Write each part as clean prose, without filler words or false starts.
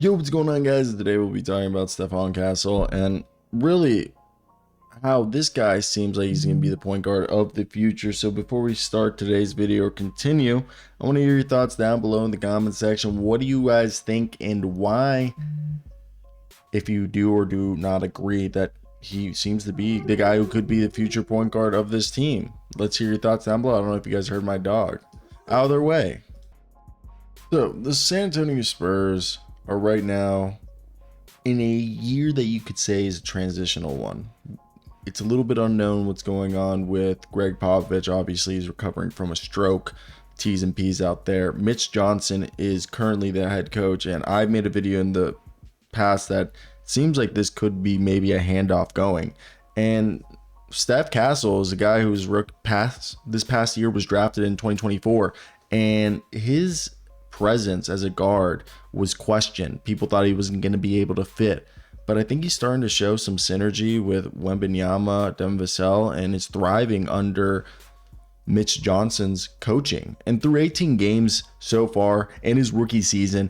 Yo, what's going on, guys? Today we'll be talking about Stephon Castle and really how this guy seems like he's going to be the point guard of the future. So before we start today's video or continue, I want to hear your thoughts down below in the comment section. What do you guys think and why, if you do or do not agree that he seems to be the guy who could be the future point guard of this team? Let's hear your thoughts down below. I don't know if you guys heard my dog. Either way. So the San Antonio Spurs are right now in a year that you could say is a transitional one. It's a little bit unknown what's going on with Gregg Popovich. Obviously, he's recovering from a stroke. T's and P's out there. Mitch Johnson is currently the head coach, and I've made a video in the past that seems like this could be maybe a handoff going. And Stephon Castle is a guy who's this past year was drafted in 2024, and his presence as a guard was questioned. People thought he wasn't going to be able to fit, but I think he's starting to show some synergy with Wembanyama, Devin Vassell, and is thriving under Mitch Johnson's coaching. And through 18 games so far in his rookie season,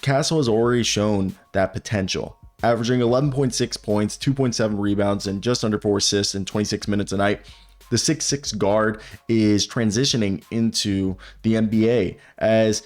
Castle has already shown that potential, averaging 11.6 points, 2.7 rebounds, and just under 4 assists in 26 minutes a night. The 6'6" guard is transitioning into the NBA as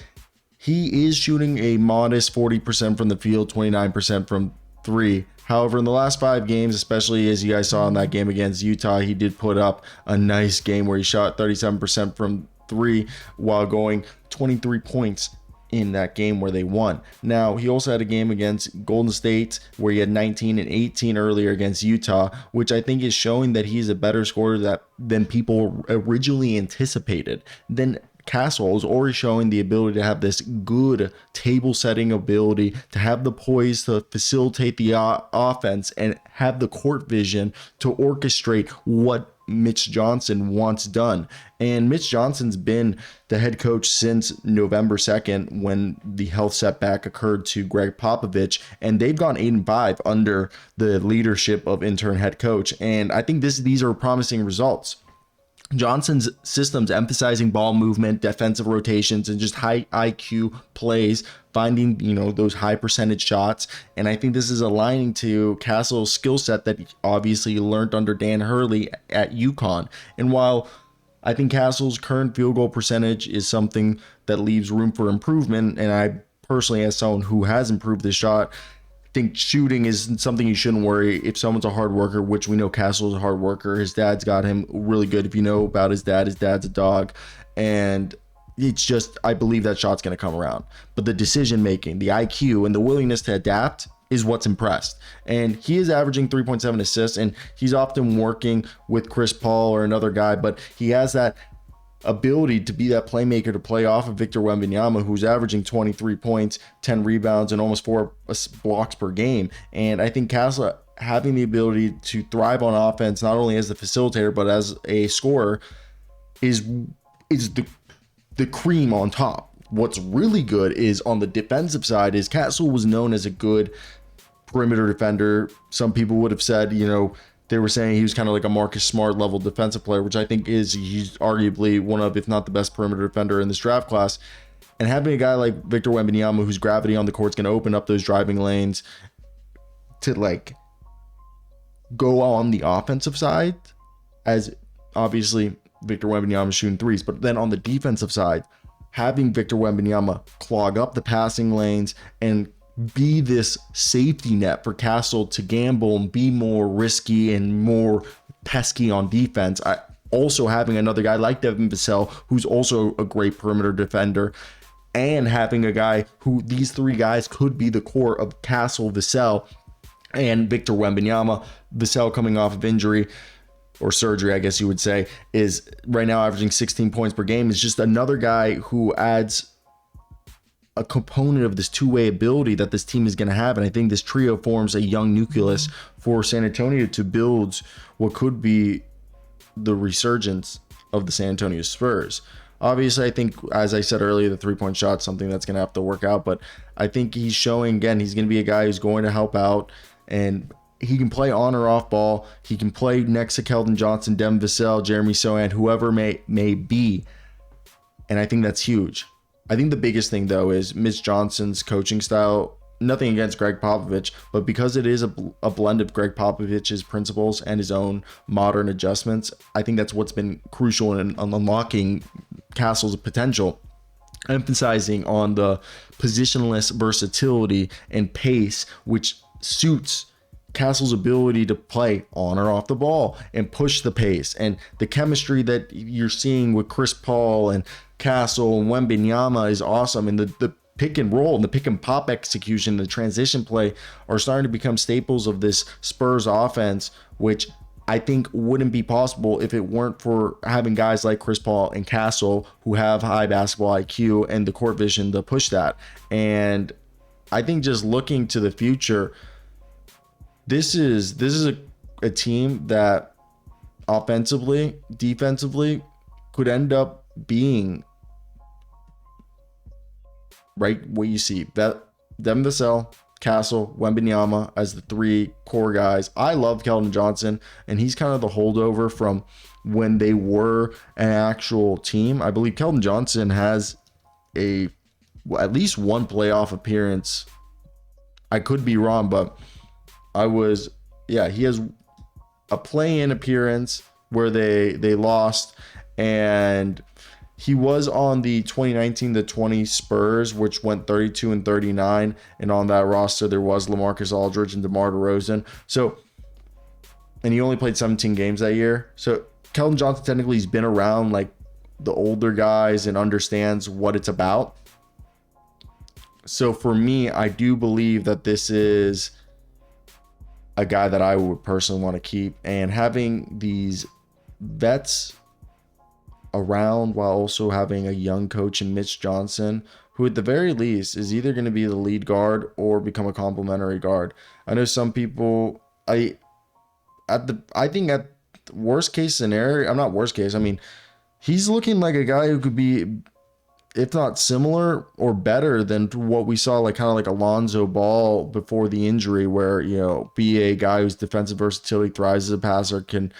he is shooting a modest 40% from the field, 29% from three. However, in the last 5 games, especially as you guys saw in that game against Utah, he did put up a nice game where he shot 37% from three while going 23 points in that game where they won. Now, he also had a game against Golden State where he had 19 and 18 earlier against Utah, which I think is showing that he's a better scorer than people originally anticipated. Then Castle is already showing the ability to have this good table setting ability, to have the poise to facilitate the offense and have the court vision to orchestrate what Mitch Johnson wants done. And Mitch Johnson's been the head coach since November 2nd when the health setback occurred to Gregg Popovich, and they've gone 8-5 under the leadership of intern head coach. And I think these are promising results. Johnson's systems emphasizing ball movement, defensive rotations, and just high IQ plays, finding, those high percentage shots. And I think this is aligning to Castle's skill set that he obviously learned under Dan Hurley at UConn. And while I think Castle's current field goal percentage is something that leaves room for improvement, and I personally, as someone who has improved his shot, think shooting is something you shouldn't worry if someone's a hard worker, which we know Castle's a hard worker. His dad's got him really good. If you know about his dad's a dog, and it's just, I believe that shot's going to come around. But the decision making, the IQ, and the willingness to adapt is what's impressed. And he is averaging 3.7 assists, and he's often working with Chris Paul or another guy, but he has that ability to be that playmaker to play off of Victor Wembanyama, who's averaging 23 points, 10 rebounds, and almost 4 blocks per game. And I think Castle having the ability to thrive on offense, not only as the facilitator, but as a scorer, is the cream on top. What's really good is on the defensive side is Castle was known as a good perimeter defender. Some people would have said, they were saying he was kind of like a Marcus Smart level defensive player, which I think he's arguably one of, if not the best perimeter defender in this draft class. And having a guy like Victor Wembanyama, whose gravity on the court is going to open up those driving lanes to go on the offensive side, as obviously Victor Wembanyama is shooting threes, but then on the defensive side, having Victor Wembanyama clog up the passing lanes and be this safety net for Castle to gamble and be more risky and more pesky on defense. Also having another guy like Devin Vassell, who's also a great perimeter defender, and having a guy who these 3 guys could be the core of Castle, Vassell, and Victor Wembanyama. Vassell coming off of injury or surgery, I guess you would say, is right now averaging 16 points per game. Is just another guy who adds a component of this two-way ability that this team is going to have. And I think this trio forms a young nucleus for San Antonio to build what could be the resurgence of the San Antonio Spurs. Obviously, I think, as I said earlier, the 3-point shot is something that's going to have to work out, but I think he's showing, again, he's going to be a guy who's going to help out, and he can play on or off ball. He can play next to Keldon Johnson, Devin Vassell, Jeremy Sohan, whoever may be, and I think that's huge. I think the biggest thing, though, is Mitch Johnson's coaching style nothing against Gregg Popovich, but because it is a blend of Gregg Popovich's principles and his own modern adjustments, I think that's what's been crucial in unlocking Castle's potential, emphasizing on the positionless versatility and pace, which suits Castle's ability to play on or off the ball and push the pace, and the chemistry that you're seeing with Chris Paul and Castle and Wembanyama is awesome. And the pick and roll and the pick and pop execution, the transition play are starting to become staples of this Spurs offense, which I think wouldn't be possible if it weren't for having guys like Chris Paul and Castle who have high basketball IQ and the court vision to push that. And I think just looking to the future, this is a team that offensively, defensively could end up being right what you see. That Devin Vassell, Castle, Wembanyama as the three core guys. I love Keldon Johnson, and he's kind of the holdover from when they were an actual team. I believe Keldon Johnson has at least one playoff appearance. I could be wrong, but he has a play-in appearance where they lost, and he was on the 2019-20 Spurs, which went 32-39, and on that roster there was LaMarcus Aldridge and DeMar DeRozan. So, and he only played 17 games that year. So Keldon Johnson technically has been around like the older guys and understands what it's about. So for me, I do believe that this is a guy that I would personally want to keep, and having these vets around while also having a young coach in Mitch Johnson, who at the very least is either going to be the lead guard or become a complementary guard. I know some people, I think at worst case scenario, I'm not worst case, I mean, he's looking like a guy who could be, if not similar or better than what we saw, like kind of like Alonzo Ball before the injury, where, be a guy whose defensive versatility, thrives as a passer, can,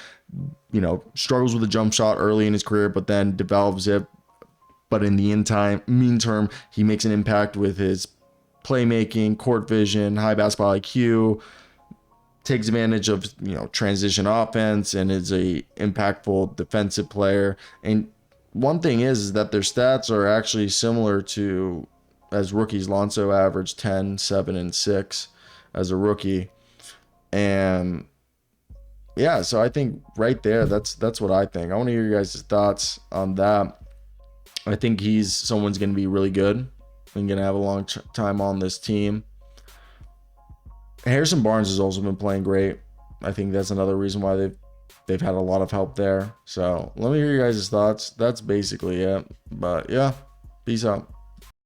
struggles with a jump shot early in his career, but then develops it. But in the meantime, he makes an impact with his playmaking, court vision, high basketball IQ, takes advantage of, transition offense, and is a impactful defensive player. And one thing is that their stats are actually similar to as rookies. Lonzo averaged 10, 7, and 6 as a rookie. And yeah, so I think right there, that's what I think. I want to hear your guys' thoughts on that. I think someone's going to be really good and going to have a long time on this team. Harrison Barnes has also been playing great. I think that's another reason why they've had a lot of help there. So let me hear your guys' thoughts. That's basically it. But yeah, peace out.